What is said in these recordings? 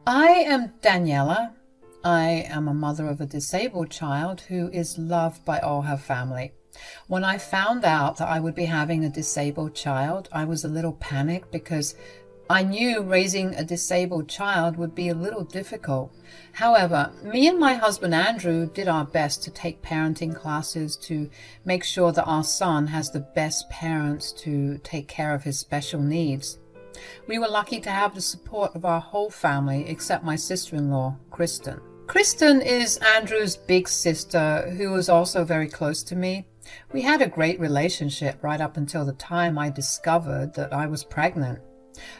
I am Daniela. I am a mother of a disabled child who is loved by all her family. When I found out that I would be having a disabled child, I was a little panicked because I knew raising a disabled child would be a little difficult. However, me and my husband Andrew did our best to take parenting classes to make sure that our son has the best parents to take care of his special needs. We were lucky to have the support of our whole family except my sister-in-law, Kristen. Kristen is Andrew's big sister who was also very close to me. We had a great relationship right up until the time I discovered that I was pregnant.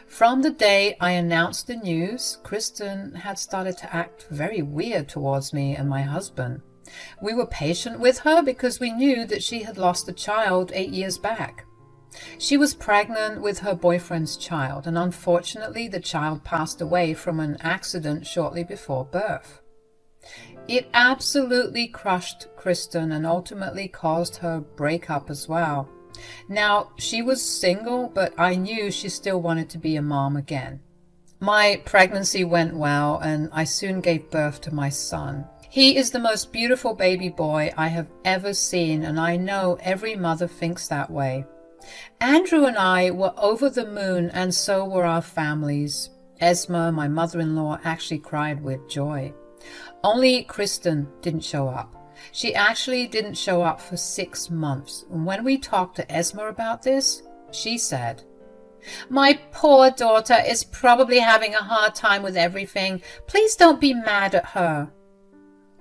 From the day I announced the news, Kristen had started to act very weird towards me and my husband. We were patient with her because we knew that she had lost a child 8 years back. She was pregnant with her boyfriend's child, and unfortunately the child passed away from an accident shortly before birth. It absolutely crushed Kristen and ultimately caused her breakup as well. Now, she was single, but I knew she still wanted to be a mom again. My pregnancy went well, and I soon gave birth to my son. He is the most beautiful baby boy I have ever seen, and I know every mother thinks that way. Andrew and I were over the moon, and so were our families. Esma, my mother-in-law, actually cried with joy. Only Kristen didn't show up. She actually didn't show up for 6 months. And when we talked to Esma about this, she said, "My poor daughter is probably having a hard time with everything. Please don't be mad at her."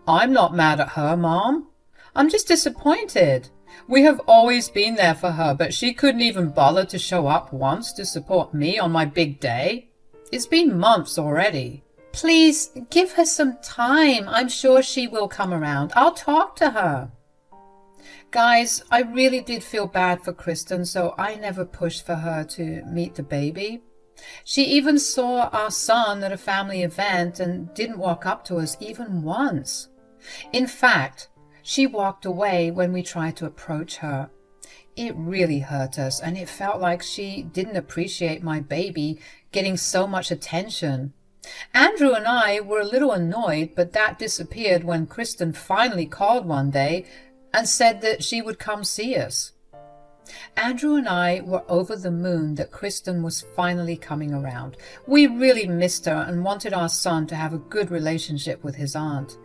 "I'm not mad at her, Mom. I'm just disappointed. We have always been there for her, but she couldn't even bother to show up once to support me on my big day. It's been months already." "Please give her some time. I'm sure she will come around. I'll talk to her." Guys, I really did feel bad for Kristen, so I never pushed for her to meet the baby. She even saw our son at a family event and didn't walk up to us even once. In fact, she walked away when we tried to approach her. It really hurt us, and it felt like she didn't appreciate my baby getting so much attention. Andrew and I were a little annoyed, but that disappeared when Kristen finally called one day and said that she would come see us. Andrew and I were over the moon that Kristen was finally coming around. We really missed her and wanted our son to have a good relationship with his aunt.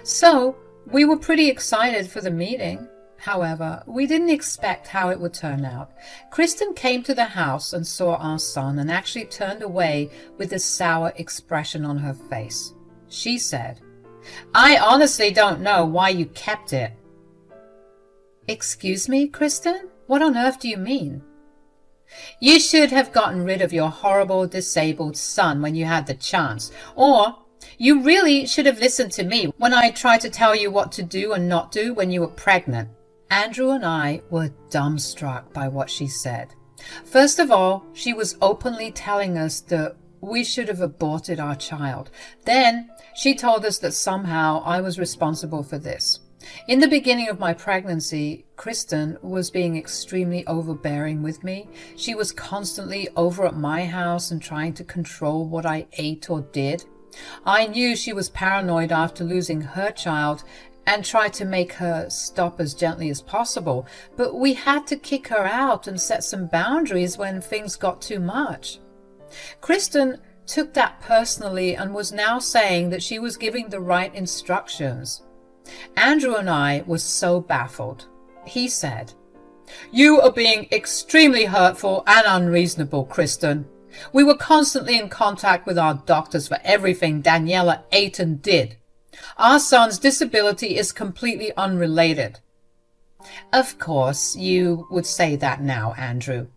So we were pretty excited for the meeting. However, we didn't expect how it would turn out. Kristen came to the house and saw our son and actually turned away with a sour expression on her face. She said, "I honestly don't know why you kept it." "Excuse me, Kristen? What on earth do you mean?" "You should have gotten rid of your horrible disabled son when you had the chance. Or you really should have listened to me when I tried to tell you what to do and not do when you were pregnant." Andrew and I were dumbstruck by what she said. First of all, she was openly telling us that we should have aborted our child. Then she told us that somehow I was responsible for this. In the beginning of my pregnancy, Kristen was being extremely overbearing with me. She was constantly over at my house and trying to control what I ate or did. I knew she was paranoid after losing her child and tried to make her stop as gently as possible, but we had to kick her out and set some boundaries when things got too much. Kristen took that personally and was now saying that she was giving the right instructions. Andrew and I were so baffled. He said, "You are being extremely hurtful and unreasonable, Kristen. We were constantly in contact with our doctors for everything Daniela ate and did. Our son's disability is completely unrelated." "Of course, you would say that now, Andrew.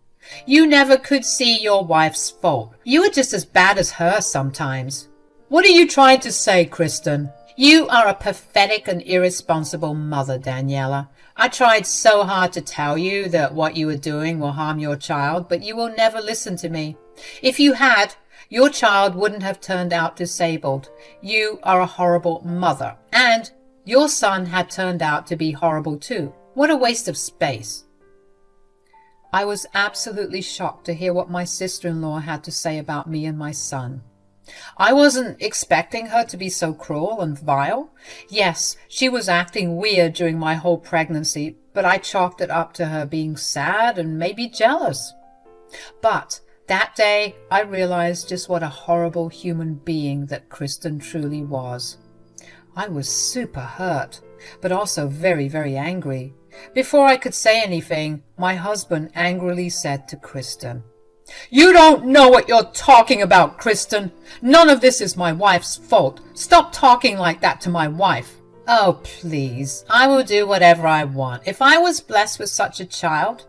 You never could see your wife's fault. You are just as bad as her sometimes." "What are you trying to say, Kristen?" "You are a pathetic and irresponsible mother, Daniela. I tried so hard to tell you that what you were doing will harm your child, but you will never listen to me. If you had, your child wouldn't have turned out disabled. You are a horrible mother. And your son had turned out to be horrible too. What a waste of space." I was absolutely shocked to hear what my sister-in-law had to say about me and my son. I wasn't expecting her to be so cruel and vile. Yes, she was acting weird during my whole pregnancy, but I chalked it up to her being sad and maybe jealous. But that day, I realized just what a horrible human being that Kristen truly was. I was super hurt, but also very, very angry. Before I could say anything, my husband angrily said to Kristen, "You don't know what you're talking about, Kristen. None of this is my wife's fault. Stop talking like that to my wife." "Oh, please, I will do whatever I want. If I was blessed with such a child,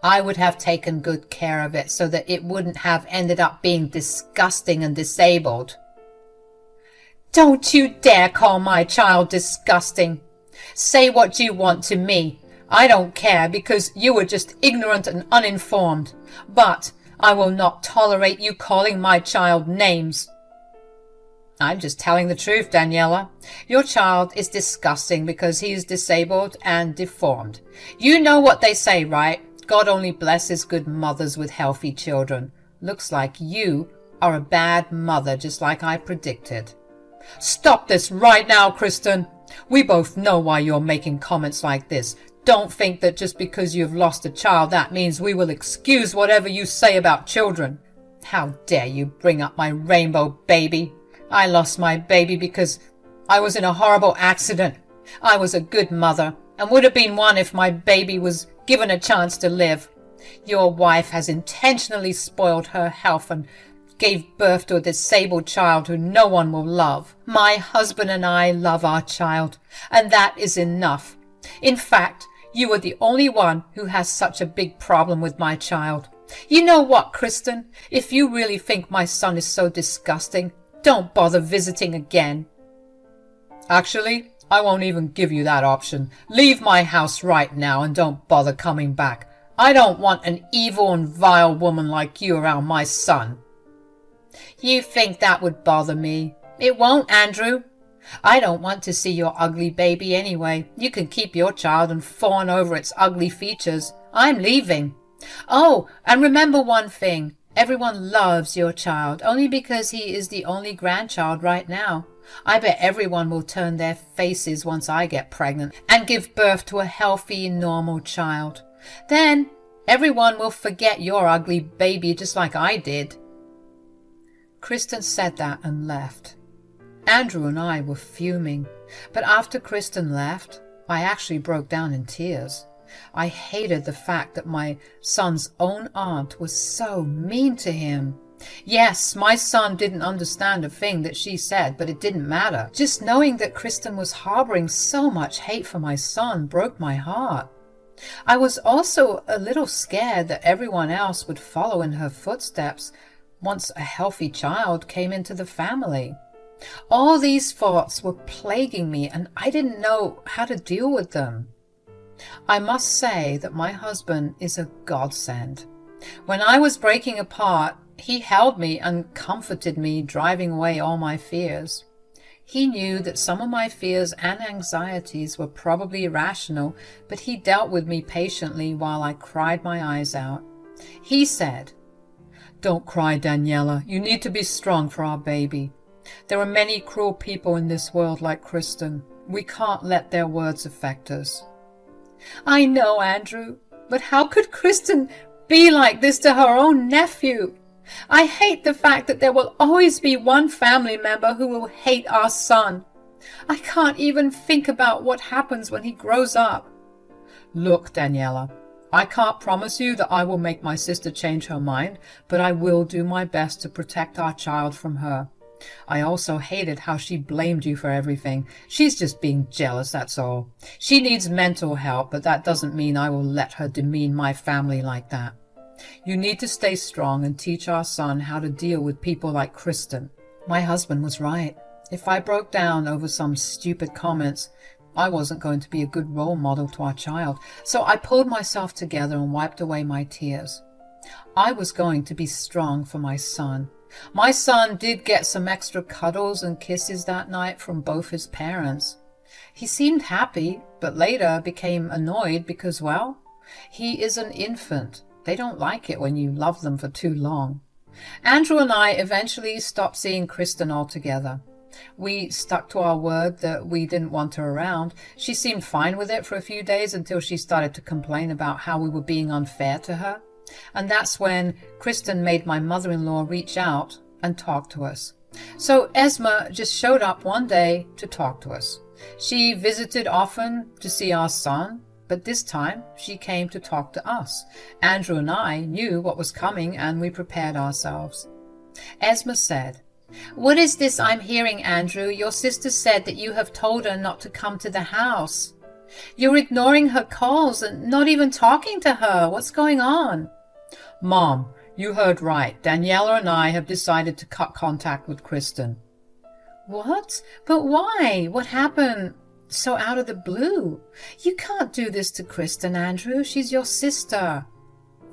I would have taken good care of it so that it wouldn't have ended up being disgusting and disabled." "Don't you dare call my child disgusting. Say what you want to me. I don't care because you were just ignorant and uninformed. But I will not tolerate you calling my child names." "I'm just telling the truth, Daniela. Your child is disgusting because he is disabled and deformed. You know what they say, right? God only blesses good mothers with healthy children. Looks like you are a bad mother, just like I predicted." "Stop this right now, Kristen. We both know why you're making comments like this. Don't think that just because you've lost a child, that means we will excuse whatever you say about children. How dare you bring up my rainbow baby? I lost my baby because I was in a horrible accident. I was a good mother and would have been one if my baby was given a chance to live. Your wife has intentionally spoiled her health and gave birth to a disabled child who no one will love. My husband and I love our child, and that is enough. In fact, you are the only one who has such a big problem with my child. You know what, Kristen? If you really think my son is so disgusting, don't bother visiting again." "Actually, I won't even give you that option. Leave my house right now and don't bother coming back. I don't want an evil and vile woman like you around my son." "You think that would bother me? It won't, Andrew. I don't want to see your ugly baby anyway. You can keep your child and fawn over its ugly features. I'm leaving. Oh, and remember one thing. Everyone loves your child only because he is the only grandchild right now. I bet everyone will turn their faces once I get pregnant and give birth to a healthy, normal child. Then everyone will forget your ugly baby just like I did." Kristen said that and left. Andrew and I were fuming, but after Kristen left, I actually broke down in tears. I hated the fact that my son's own aunt was so mean to him. Yes, my son didn't understand a thing that she said, but it didn't matter. Just knowing that Kristen was harboring so much hate for my son broke my heart. I was also a little scared that everyone else would follow in her footsteps once a healthy child came into the family. All these thoughts were plaguing me, and I didn't know how to deal with them. I must say that my husband is a godsend. When I was breaking apart, he held me and comforted me, driving away all my fears. He knew that some of my fears and anxieties were probably irrational, but he dealt with me patiently while I cried my eyes out. He said, "Don't cry, Daniela. You need to be strong for our baby. There are many cruel people in this world like Kristen. We can't let their words affect us." "I know, Andrew, but how could Kristen be like this to her own nephew? I hate the fact that there will always be one family member who will hate our son. I can't even think about what happens when he grows up." "Look, Daniela, I can't promise you that I will make my sister change her mind, but I will do my best to protect our child from her. I also hated how she blamed you for everything. She's just being jealous, that's all. She needs mental help, but that doesn't mean I will let her demean my family like that. You need to stay strong and teach our son how to deal with people like Kristen." My husband was right. If I broke down over some stupid comments, I wasn't going to be a good role model to our child, so I pulled myself together and wiped away my tears. I was going to be strong for my son. My son did get some extra cuddles and kisses that night from both his parents. He seemed happy, but later became annoyed because, well, he is an infant. They don't like it when you love them for too long. Andrew and I eventually stopped seeing Kristen altogether. We stuck to our word that we didn't want her around. She seemed fine with it for a few days until she started to complain about how we were being unfair to her. And that's when Kristen made my mother-in-law reach out and talk to us. So Esma just showed up one day to talk to us. She visited often to see our son, but this time she came to talk to us. Andrew and I knew what was coming and we prepared ourselves. Esma said, "What is this I'm hearing, Andrew? Your sister said that you have told her not to come to the house. You're ignoring her calls and not even talking to her. What's going on?" "Mom, you heard right. Daniela and I have decided to cut contact with Kristen." "What? But why? What happened so out of the blue? You can't do this to Kristen, Andrew. She's your sister.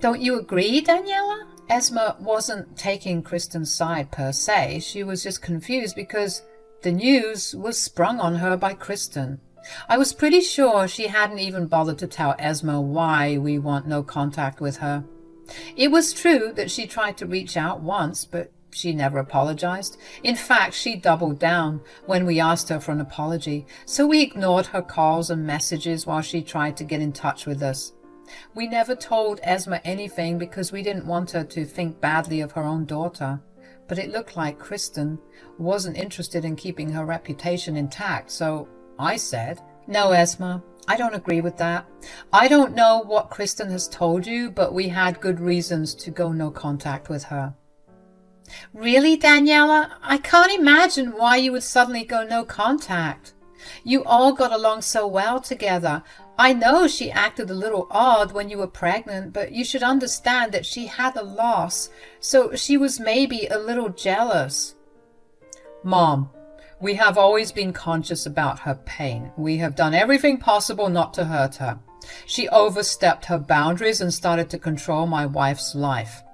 Don't you agree, Daniela?" Esma wasn't taking Kristen's side per se. She was just confused because the news was sprung on her by Kristen. I was pretty sure she hadn't even bothered to tell Esma why we want no contact with her. It was true that she tried to reach out once, but she never apologized. In fact, she doubled down when we asked her for an apology, so we ignored her calls and messages while she tried to get in touch with us. We never told Esma anything because we didn't want her to think badly of her own daughter, but it looked like Kristen wasn't interested in keeping her reputation intact, so I said, "No, Esma, I don't agree with that. I don't know what Kristen has told you, but we had good reasons to go no contact with her." "Really, Daniela? I can't imagine why you would suddenly go no contact. You all got along so well together. I know she acted a little odd when you were pregnant, but you should understand that she had a loss, so she was maybe a little jealous." "Mom, we have always been conscious about her pain. We have done everything possible not to hurt her. She overstepped her boundaries and started to control my wife's life.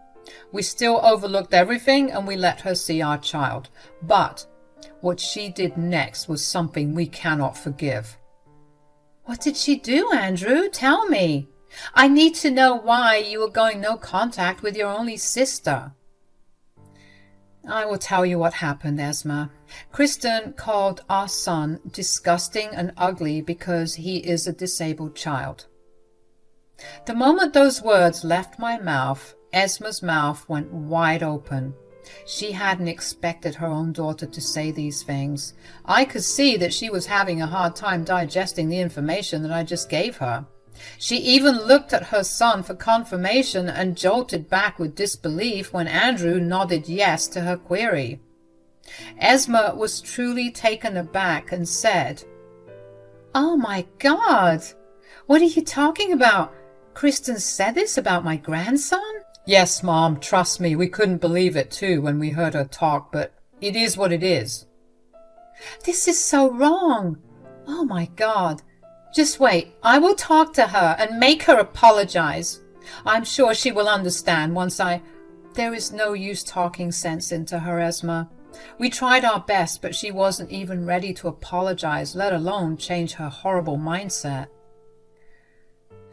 We still overlooked everything and we let her see our child. But what she did next was something we cannot forgive." "What did she do, Andrew? Tell me. I need to know why you were going no contact with your only sister." "I will tell you what happened, Esma. Kristen called our son disgusting and ugly because he is a disabled child." The moment those words left my mouth, Esma's mouth went wide open. She hadn't expected her own daughter to say these things. I could see that she was having a hard time digesting the information that I just gave her. She even looked at her son for confirmation and jolted back with disbelief when Andrew nodded yes to her query. Esma was truly taken aback and said, "Oh my God! What are you talking about? Kristen said this about my grandson?" "Yes, Mom, trust me, we couldn't believe it too when we heard her talk, but it is what it is." "This is so wrong. Oh my God. Just wait, I will talk to her and make her apologize. I'm sure she will understand once I—" There is no use talking sense into her, Esma. We tried our best, but she wasn't even ready to apologize, let alone change her horrible mindset.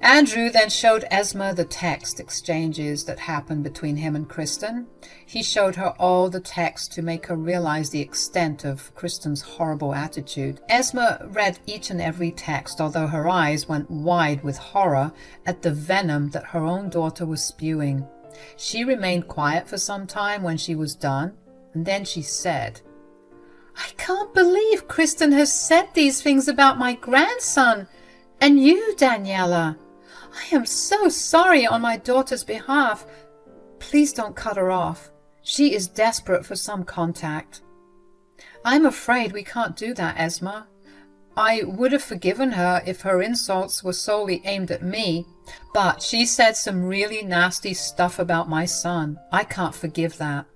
Andrew then showed Esma the text exchanges that happened between him and Kristen. He showed her all the text to make her realize the extent of Kristen's horrible attitude. Esma read each and every text, although her eyes went wide with horror at the venom that her own daughter was spewing. She remained quiet for some time when she was done, and then she said, "I can't believe Kristen has said these things about my grandson and you, Daniela. I am so sorry on my daughter's behalf. Please don't cut her off. She is desperate for some contact." "I'm afraid we can't do that, Esma. I would have forgiven her if her insults were solely aimed at me, but she said some really nasty stuff about my son. I can't forgive that."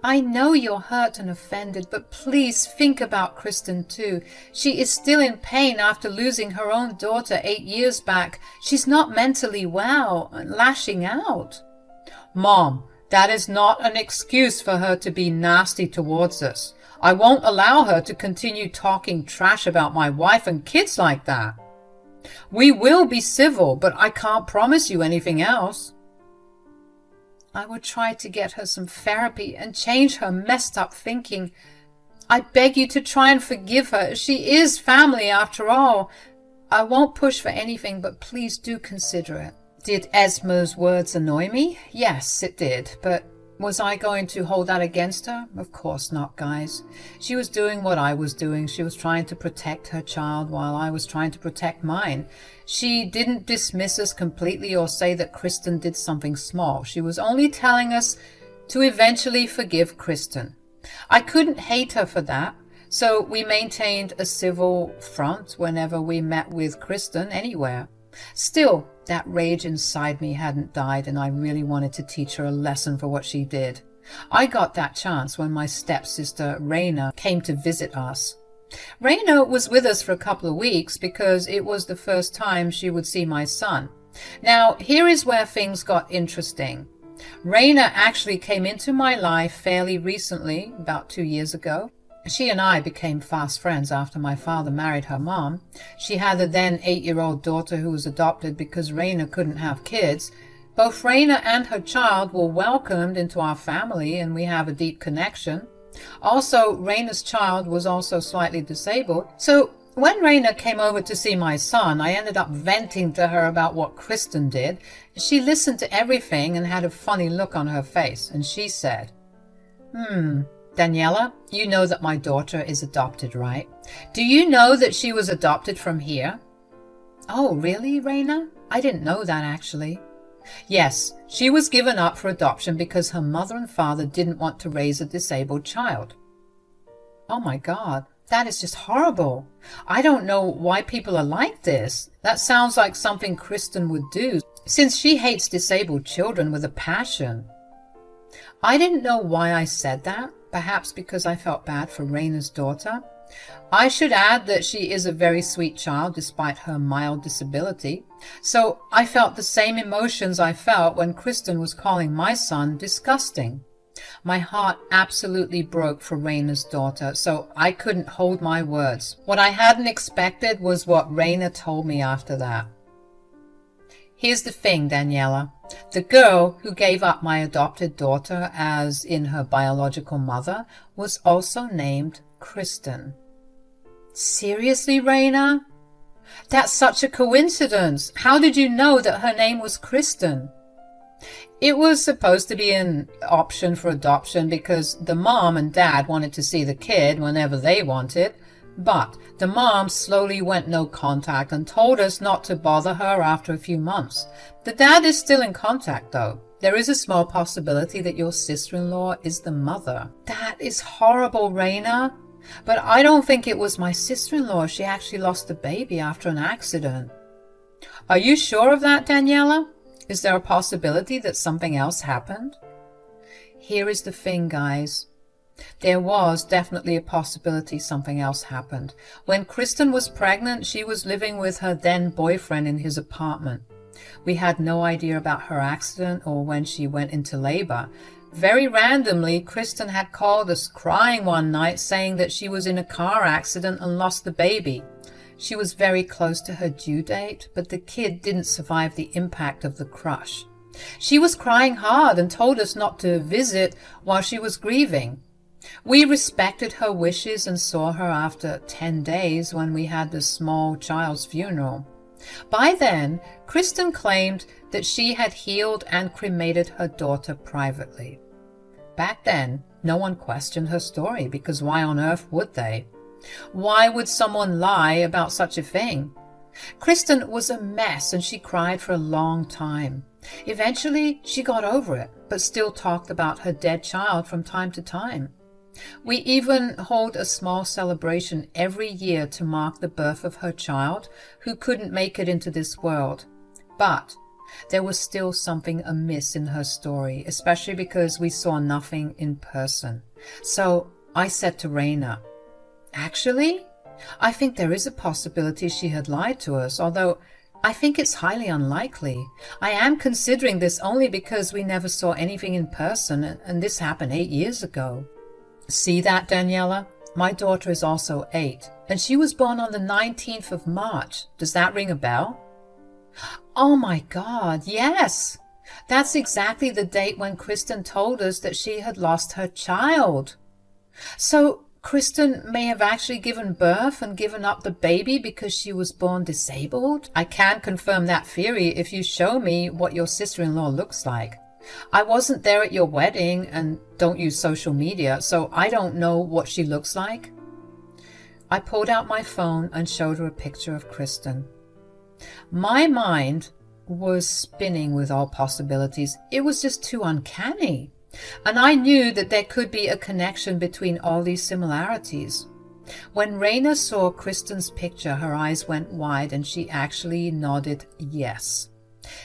"I know you're hurt and offended, but please think about Kristen too. She is still in pain after losing her own daughter 8 years back. She's not mentally well and lashing out." "Mom, that is not an excuse for her to be nasty towards us. I won't allow her to continue talking trash about my wife and kids like that. We will be civil, but I can't promise you anything else." I would try to get her some therapy and change her messed up thinking. I beg you to try and forgive her. She is family after all. I won't push for anything, but please do consider it. Did Esma's words annoy me? Yes, it did. But was I going to hold that against her? Of course not, guys. She was doing what I was doing. She was trying to protect her child while I was trying to protect mine. She didn't dismiss us completely or say that Kristen did something small. She was only telling us to eventually forgive Kristen. I couldn't hate her for that. So we maintained a civil front whenever we met with Kristen anywhere. Still, that rage inside me hadn't died, and I really wanted to teach her a lesson for what she did. I got that chance when my stepsister Raina came to visit us. Raina was with us for a couple of weeks because it was the first time she would see my son. Now, here is where things got interesting. Raina actually came into my life fairly recently, about 2 years ago. She and I became fast friends after my father married her mom. She had a then 8-year-old daughter who was adopted because Raina couldn't have kids. Both Raina and her child were welcomed into our family, and we have a deep connection. Also, Raina's child was also slightly disabled. So when Raina came over to see my son, I ended up venting to her about what Kristen did. She listened to everything and had a funny look on her face, and she said, Daniela, you know that my daughter is adopted, right? Do you know that she was adopted from here? Oh, really, Raina? I didn't know that, actually. Yes, she was given up for adoption because her mother and father didn't want to raise a disabled child. Oh my God, that is just horrible. I don't know why people are like this. That sounds like something Kristen would do, since she hates disabled children with a passion. I didn't know why I said that. Perhaps because I felt bad for Raina's daughter. I should add that she is a very sweet child despite her mild disability. So I felt the same emotions I felt when Kristen was calling my son disgusting. My heart absolutely broke for Raina's daughter, so I couldn't hold my words. What I hadn't expected was what Raina told me after that. Here's the thing, Daniela. The girl who gave up my adopted daughter as in her biological mother was also named Kristen. Seriously, Raina? That's such a coincidence. How did you know that her name was Kristen? It was supposed to be an option for adoption because the mom and dad wanted to see the kid whenever they wanted. But the mom slowly went no contact and told us not to bother her after a few months. The dad is still in contact, though. There is a small possibility that your sister-in-law is the mother. That is horrible, Raina. But I don't think it was my sister-in-law. She actually lost the baby after an accident. Are you sure of that, Daniela? Is there a possibility that something else happened? Here is the thing, guys. There was definitely a possibility something else happened. When Kristen was pregnant, she was living with her then boyfriend in his apartment. We had no idea about her accident or when she went into labor. Very randomly, Kristen had called us crying one night saying that she was in a car accident and lost the baby. She was very close to her due date, but the kid didn't survive the impact of the crush. She was crying hard and told us not to visit while she was grieving. We respected her wishes and saw her after 10 days when we had the small child's funeral. By then, Kristen claimed that she had healed and cremated her daughter privately. Back then, no one questioned her story because why on earth would they? Why would someone lie about such a thing? Kristen was a mess and she cried for a long time. Eventually, she got over it, but still talked about her dead child from time to time. We even hold a small celebration every year to mark the birth of her child, who couldn't make it into this world. But there was still something amiss in her story, especially because we saw nothing in person. So I said to Raina, actually, I think there is a possibility she had lied to us, although I think it's highly unlikely. I am considering this only because we never saw anything in person, and this happened 8 years ago. See that, Daniela? My daughter is also 8, and she was born on the 19th of March. Does that ring a bell? Oh my God, yes! That's exactly the date when Kristen told us that she had lost her child. So Kristen may have actually given birth and given up the baby because she was born disabled? I can confirm that theory if you show me what your sister-in-law looks like. I wasn't there at your wedding and don't use social media, so I don't know what she looks like. I pulled out my phone and showed her a picture of Kristen. My mind was spinning with all possibilities. It was just too uncanny. And I knew that there could be a connection between all these similarities. When Raina saw Kristen's picture, her eyes went wide and she actually nodded yes.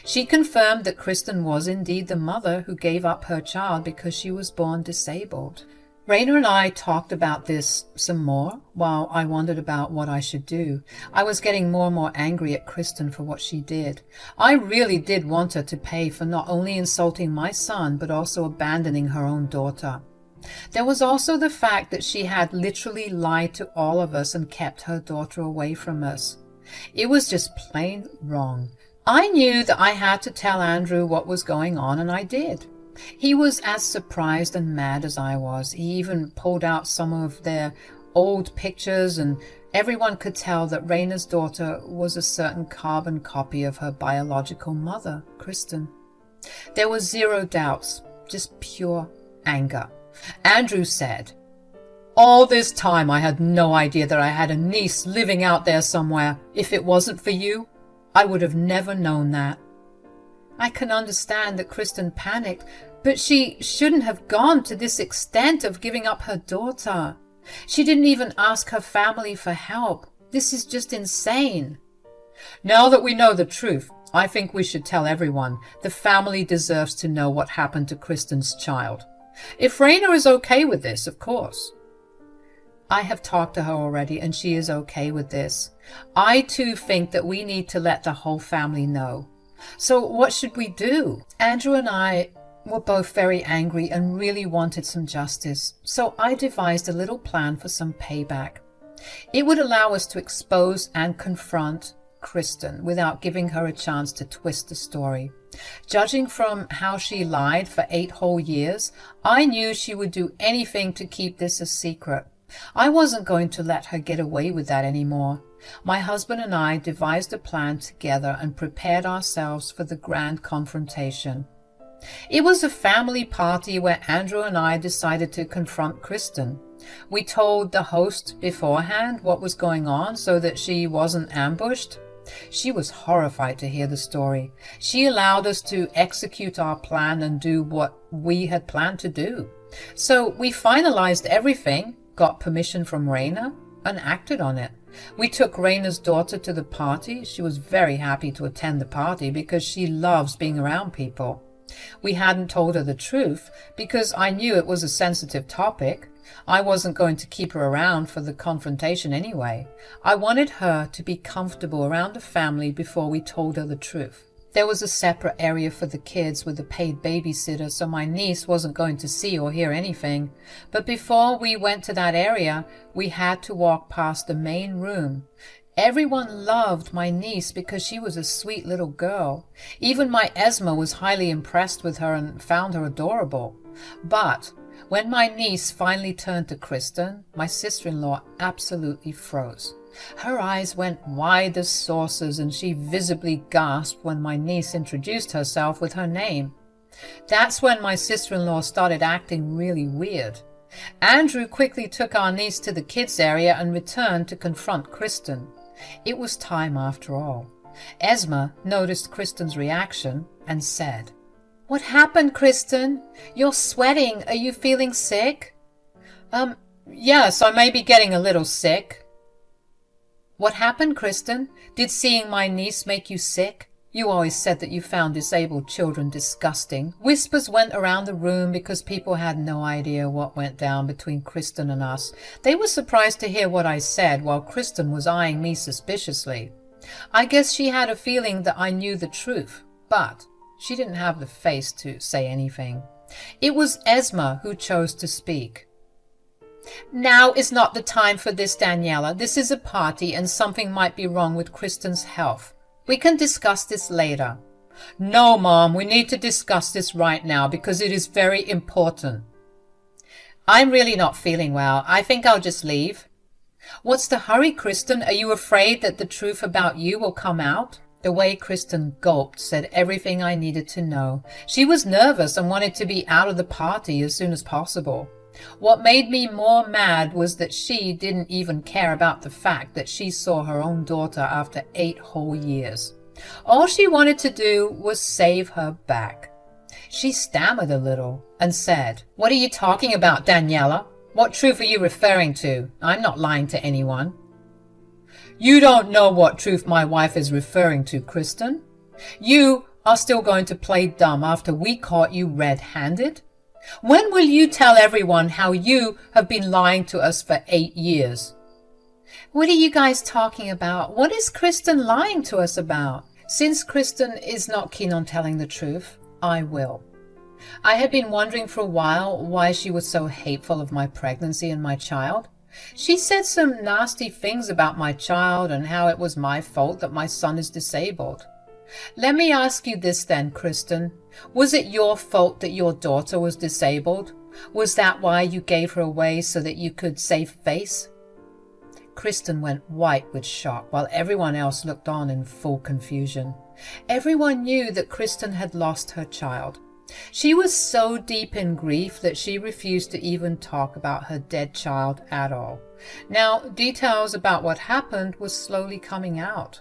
She confirmed that Kristen was indeed the mother who gave up her child because she was born disabled. Raina and I talked about this some more while I wondered about what I should do. I was getting more and more angry at Kristen for what she did. I really did want her to pay for not only insulting my son, but also abandoning her own daughter. There was also the fact that she had literally lied to all of us and kept her daughter away from us. It was just plain wrong. I knew that I had to tell Andrew what was going on, and I did. He was as surprised and mad as I was. He even pulled out some of their old pictures, and everyone could tell that Raina's daughter was a certain carbon copy of her biological mother, Kristen. There was zero doubts, just pure anger. Andrew said, "All this time I had no idea that I had a niece living out there somewhere. If it wasn't for you, I would have never known that." I can understand that Kristen panicked, but she shouldn't have gone to this extent of giving up her daughter. She didn't even ask her family for help. This is just insane. Now that we know the truth, I think we should tell everyone. The family deserves to know what happened to Kristen's child. If Raina is okay with this, of course. I have talked to her already, and she is okay with this. I too think that we need to let the whole family know. So what should we do? Andrew and I were both very angry and really wanted some justice, so I devised a little plan for some payback. It would allow us to expose and confront Kristen without giving her a chance to twist the story. Judging from how she lied for 8 whole years, I knew she would do anything to keep this a secret. I wasn't going to let her get away with that anymore. My husband and I devised a plan together and prepared ourselves for the grand confrontation. It was a family party where Andrew and I decided to confront Kristen. We told the host beforehand what was going on so that she wasn't ambushed. She was horrified to hear the story. She allowed us to execute our plan and do what we had planned to do. So we finalized everything, got permission from Raina, and acted on it. We took Raina's daughter to the party. She was very happy to attend the party because she loves being around people. We hadn't told her the truth because I knew it was a sensitive topic. I wasn't going to keep her around for the confrontation anyway. I wanted her to be comfortable around the family before we told her the truth. There was a separate area for the kids with a paid babysitter, so my niece wasn't going to see or hear anything. But before we went to that area, we had to walk past the main room. Everyone loved my niece because she was a sweet little girl. Even my Esma was highly impressed with her and found her adorable. But when my niece finally turned to Kristen, my sister-in-law absolutely froze. Her eyes went wide as saucers, and she visibly gasped when my niece introduced herself with her name. That's when my sister-in-law started acting really weird. Andrew quickly took our niece to the kids' area and returned to confront Kristen. It was time after all. Esma noticed Kristen's reaction and said, "What happened, Kristen? You're sweating. Are you feeling sick?" Yes, I may be getting a little sick." "What happened, Kristen? Did seeing my niece make you sick? You always said that you found disabled children disgusting." Whispers went around the room because people had no idea what went down between Kristen and us. They were surprised to hear what I said while Kristen was eyeing me suspiciously. I guess she had a feeling that I knew the truth, but she didn't have the face to say anything. It was Esma who chose to speak. "Now is not the time for this, Daniela. This is a party and something might be wrong with Kristen's health. We can discuss this later." No, Mom, we need to discuss this right now because it is very important. I'm really not feeling well. I think I'll just leave. What's the hurry, Kristen? Are you afraid that the truth about you will come out? The way Kristen gulped said everything I needed to know. She was nervous and wanted to be out of the party as soon as possible. What made me more mad was that she didn't even care about the fact that she saw her own daughter after 8 whole years. All she wanted to do was save her back. She stammered a little and said, "What are you talking about, Daniela? What truth are you referring to? I'm not lying to anyone." You don't know what truth my wife is referring to, Kristen. You are still going to play dumb after we caught you red-handed? When will you tell everyone how you have been lying to us for 8 years? What are you guys talking about? What is Kristen lying to us about? Since Kristen is not keen on telling the truth, I will. I had been wondering for a while why she was so hateful of my pregnancy and my child. She said some nasty things about my child and how it was my fault that my son is disabled. Let me ask you this then, Kristen. Was it your fault that your daughter was disabled? Was that why you gave her away so that you could save face? Kristen went white with shock while everyone else looked on in full confusion. Everyone knew that Kristen had lost her child. She was so deep in grief that she refused to even talk about her dead child at all. Now, details about what happened were slowly coming out.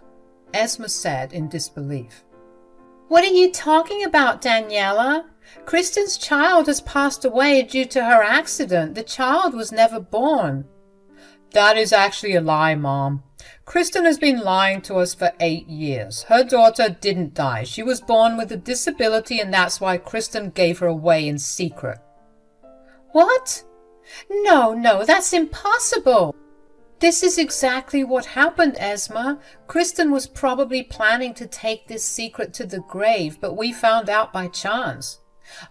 Esma said in disbelief, "What are you talking about, Daniela? Kristen's child has passed away due to her accident. The child was never born." That is actually a lie, Mom. Kristen has been lying to us for 8 years. Her daughter didn't die. She was born with a disability, and that's why Kristen gave her away in secret. What? No, that's impossible. This is exactly what happened, Esma. Kristen was probably planning to take this secret to the grave, but we found out by chance.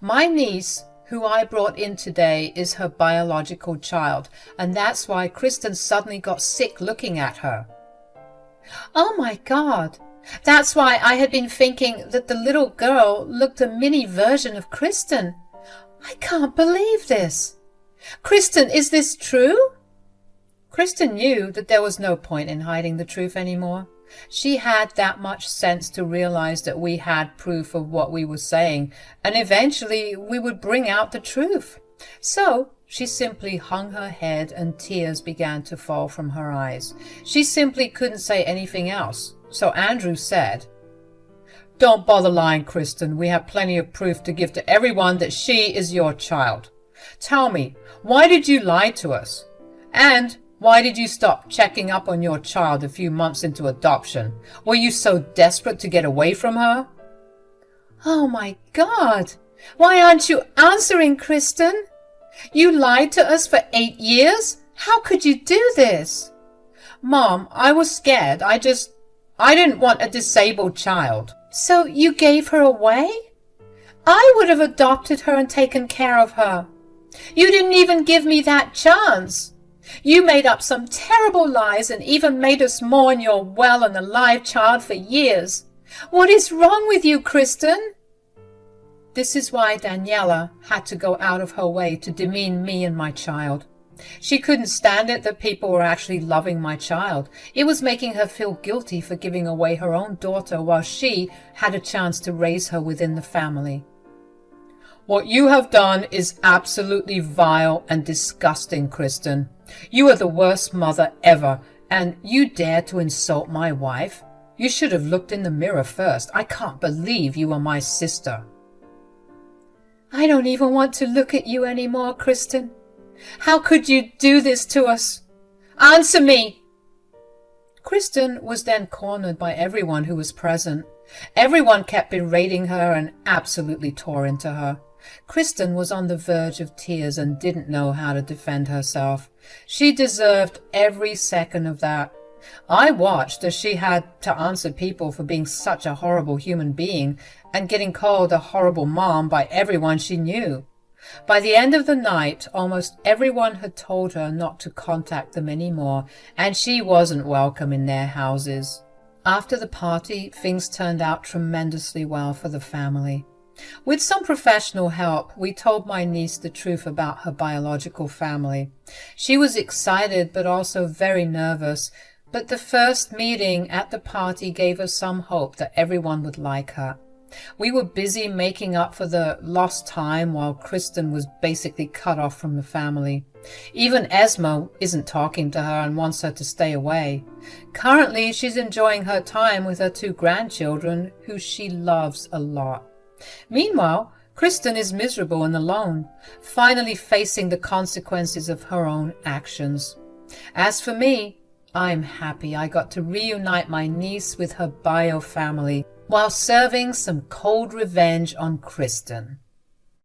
My niece, who I brought in today, is her biological child, and that's why Kristen suddenly got sick looking at her. Oh my God! That's why I had been thinking that the little girl looked a mini version of Kristen. I can't believe this. Kristen, is this true? Kristen knew that there was no point in hiding the truth anymore. She had that much sense to realize that we had proof of what we were saying, and eventually we would bring out the truth. So she simply hung her head and tears began to fall from her eyes. She simply couldn't say anything else. So Andrew said, "Don't bother lying, Kristen. We have plenty of proof to give to everyone that she is your child. Tell me, why did you lie to us? And why did you stop checking up on your child a few months into adoption? Were you so desperate to get away from her?" Oh my God! Why aren't you answering, Kristen? You lied to us for 8 years? How could you do this? Mom, I was scared. I didn't want a disabled child. So you gave her away? I would have adopted her and taken care of her. You didn't even give me that chance. You made up some terrible lies and even made us mourn your well and alive child for years. What is wrong with you, Kristen? This is why Daniela had to go out of her way to demean me and my child. She couldn't stand it that people were actually loving my child. It was making her feel guilty for giving away her own daughter while she had a chance to raise her within the family. What you have done is absolutely vile and disgusting, Kristen. You are the worst mother ever, and you dare to insult my wife? You should have looked in the mirror first. I can't believe you are my sister. I don't even want to look at you anymore, Kristen. How could you do this to us? Answer me! Kristen was then cornered by everyone who was present. Everyone kept berating her and absolutely tore into her. Kristen was on the verge of tears and didn't know how to defend herself. She deserved every second of that. I watched as she had to answer people for being such a horrible human being and getting called a horrible mom by everyone she knew. By the end of the night, almost everyone had told her not to contact them anymore, and she wasn't welcome in their houses. After the party, things turned out tremendously well for the family. With some professional help, we told my niece the truth about her biological family. She was excited but also very nervous, but the first meeting at the party gave us some hope that everyone would like her. We were busy making up for the lost time while Kristen was basically cut off from the family. Even Esmo isn't talking to her and wants her to stay away. Currently, she's enjoying her time with her 2 grandchildren, who she loves a lot. Meanwhile, Kristen is miserable and alone, finally facing the consequences of her own actions. As for me, I'm happy I got to reunite my niece with her bio family while serving some cold revenge on Kristen.